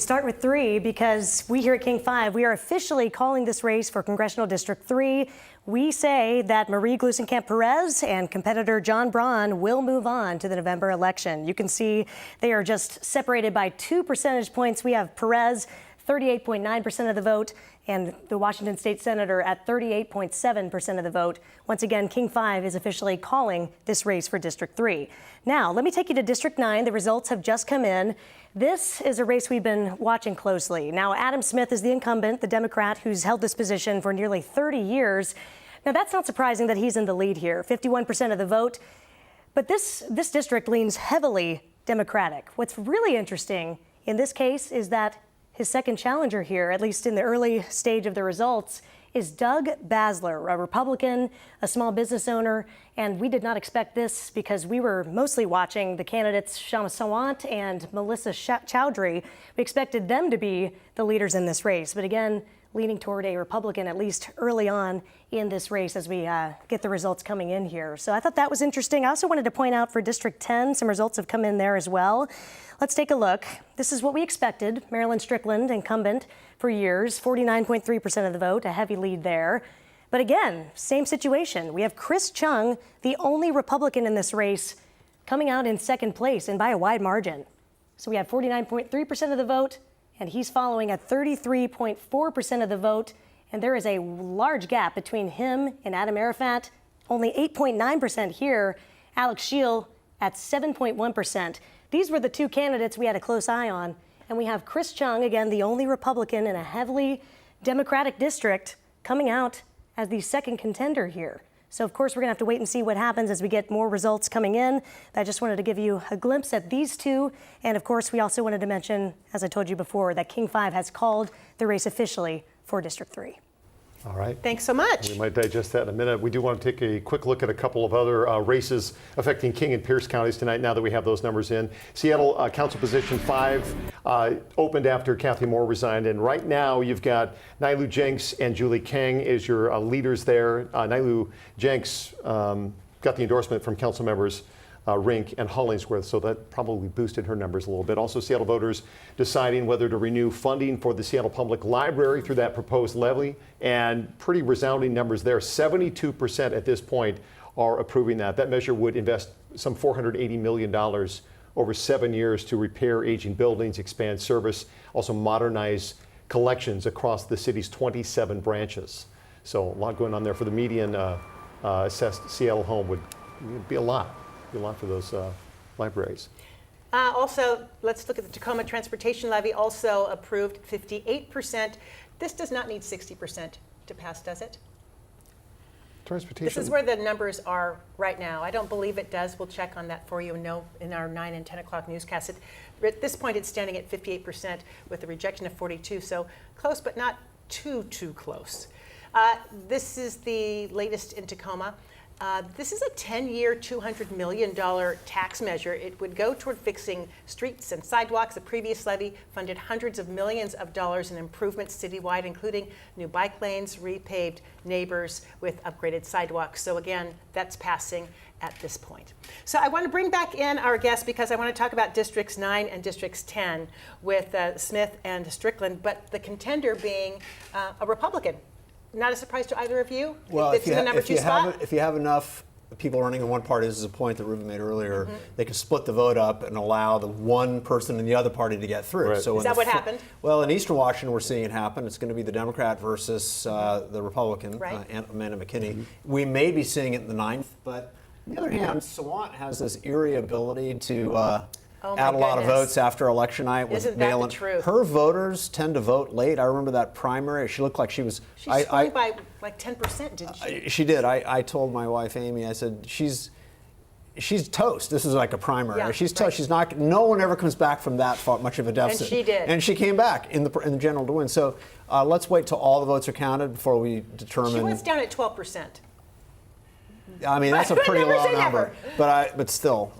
Start with 3 because we here at King 5, we are officially calling this race for Congressional District 3. We say that Marie Gluesenkamp Perez and competitor John Braun will move on to the November election. You can see they are just separated by 2 percentage points. We have Perez, 38.9% of the vote, and the Washington State Senator at 38.7% of the vote. Once again, King 5 is officially calling this race for District 3. Now, let me take you to District 9. The results have just come in. This is a race we've been watching closely. Now, Adam Smith is the incumbent, the Democrat who's held this position for nearly 30 years. Now, that's not surprising that he's in the lead here, 51% of the vote. But this district leans heavily Democratic. What's really interesting in this case is that his second challenger here, at least in the early stage of the results, is Doug Basler, a Republican, a small business owner. And we did not expect this because we were mostly watching the candidates Shama Sawant and Melissa Chowdhury. We expected them to be the leaders in this race. But again, leaning toward a Republican, at least early on in this race as we get the results coming in here. So I thought that was interesting. I also wanted to point out for District 10, some results have come in there as well. Let's take a look. This is what we expected. Marilyn Strickland, incumbent for years, 49.3% of the vote, a heavy lead there. But again, same situation. We have Chris Chung, the only Republican in this race, coming out in second place and by a wide margin. So we have 49.3% of the vote, and he's following at 33.4% of the vote. And there is a large gap between him and Adam Arafat, only 8.9% here. Alex Scheel at 7.1%. These were the two candidates we had a close eye on. And we have Chris Chung, again, the only Republican in a heavily Democratic district, coming out as the second contender here. So, of course, we're going to have to wait and see what happens as we get more results coming in. I just wanted to give you a glimpse at these two. And, of course, we also wanted to mention, as I told you before, that King 5 has called the race officially for District 3. All right. Thanks so much. We might digest that in a minute. We do want to take a quick look at a couple of other races affecting King and Pierce counties tonight, now that we have those numbers in. Seattle Council Position 5 opened after Kathy Moore resigned. And right now you've got Nailu Jenks and Julie Kang as your leaders there. Nailu Jenks got the endorsement from council members Rink and Hollingsworth, so that probably boosted her numbers a little bit. Also, Seattle voters deciding whether to renew funding for the Seattle Public Library through that proposed levy, and pretty resounding numbers there. 72% at this point are approving that. That measure would invest some $480 million over 7 years to repair aging buildings, expand service, also modernize collections across the city's 27 branches. So a lot going on there. For the median assessed Seattle home would be a lot. A lot for those libraries. Also, let's look at the Tacoma Transportation Levy, also approved 58%. This does not need 60% to pass, does it? Transportation. This is where the numbers are right now. I don't believe it does. We'll check on that for you in our 9 and 10 o'clock newscast. At this point, it's standing at 58% with a rejection of 42. So close, but not too close. This is the latest in Tacoma. This is a 10-year, $200 million tax measure. It would go toward fixing streets and sidewalks. The previous levy funded hundreds of millions of dollars in improvements citywide, including new bike lanes, repaved neighbors with upgraded sidewalks. So again, that's passing at this point. So I want to bring back in our guests because I want to talk about Districts 9 and Districts 10 with Smith and Strickland, but the contender being a Republican. Not a surprise to either of you? Well, if you have enough people running in one party, this is a point that Ruben made earlier, they can split the vote up and allow the one person in the other party to get through. Right. So is that what happened? Well, in Eastern Washington, we're seeing it happen. It's going to be the Democrat versus the Republican, right. Amanda McKinney. We may be seeing it in the 9th, but on the other hand, Sawant has this eerie ability to add a lot of votes after election night. Isn't that the truth? Her voters tend to vote late. I remember that primary. She looked like she was. She swung by like 10%, didn't she? She did. I told my wife Amy. I said she's toast. This is like a primary. Yeah, she's toast. She's not. No one ever comes back from that much of a deficit. And she did. And she came back in the general to win. So let's wait till all the votes are counted before we determine. She was down at 12%. I mean, that's a pretty Never low say number. never. But still,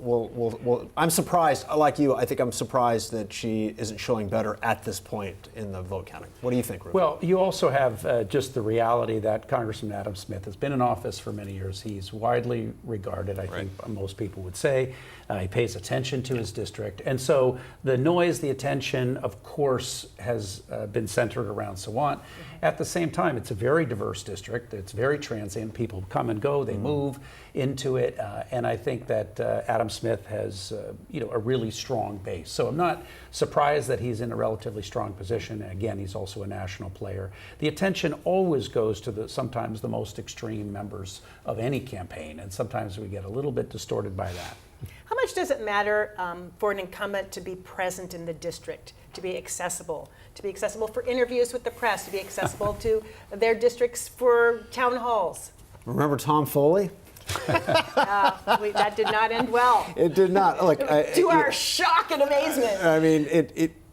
I'm surprised. Like you, I think I'm surprised that she isn't showing better at this point in the vote counting. What do you think, Ruben? Well, you also have just the reality that Congressman Adam Smith has been in office for many years. He's widely regarded, I think most people would say. He pays attention to his district. And so the noise, the attention, of course, has been centered around Sawant. At the same time, it's a very diverse district. It's very transient. People come and go. They move into it. And I think that Adam Smith has a really strong base. So I'm not surprised that he's in a relatively strong position. And again, he's also a national player. The attention always goes to sometimes the most extreme members of any campaign. And sometimes we get a little bit distorted by that. How much does it matter for an incumbent to be present in the district, to be accessible for interviews with the press, to be accessible to their districts for town halls? Remember Tom Foley? That did not end well. It did not. Look, To our shock and amazement. I mean,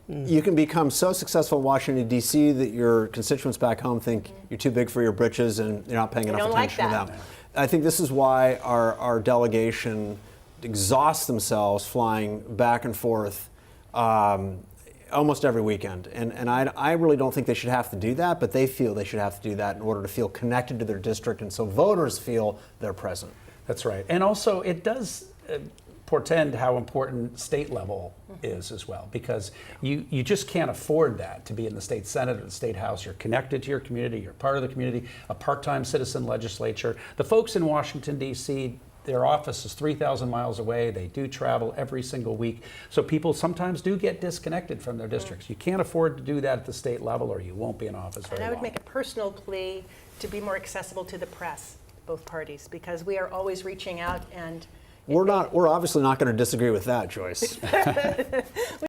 you can become so successful in Washington, D.C. that your constituents back home think you're too big for your britches and you're not paying enough attention to them. I think this is why our delegation exhaust themselves flying back and forth almost every weekend. And I really don't think they should have to do that, but they feel they should have to do that in order to feel connected to their district, and so voters feel they're present. That's right. And also it does portend how important state level is as well, because you just can't afford that to be in the state Senate or the state House. You're connected to your community, you're part of the community, a part-time citizen legislature. The folks in Washington, D.C., their office is 3,000 miles away. They do travel every single week. So people sometimes do get disconnected from their districts. You can't afford to do that at the state level or you won't be in office very long. And I would make a personal plea to be more accessible to the press, both parties, because we are always reaching out and We're obviously not going to disagree with that, Joyce.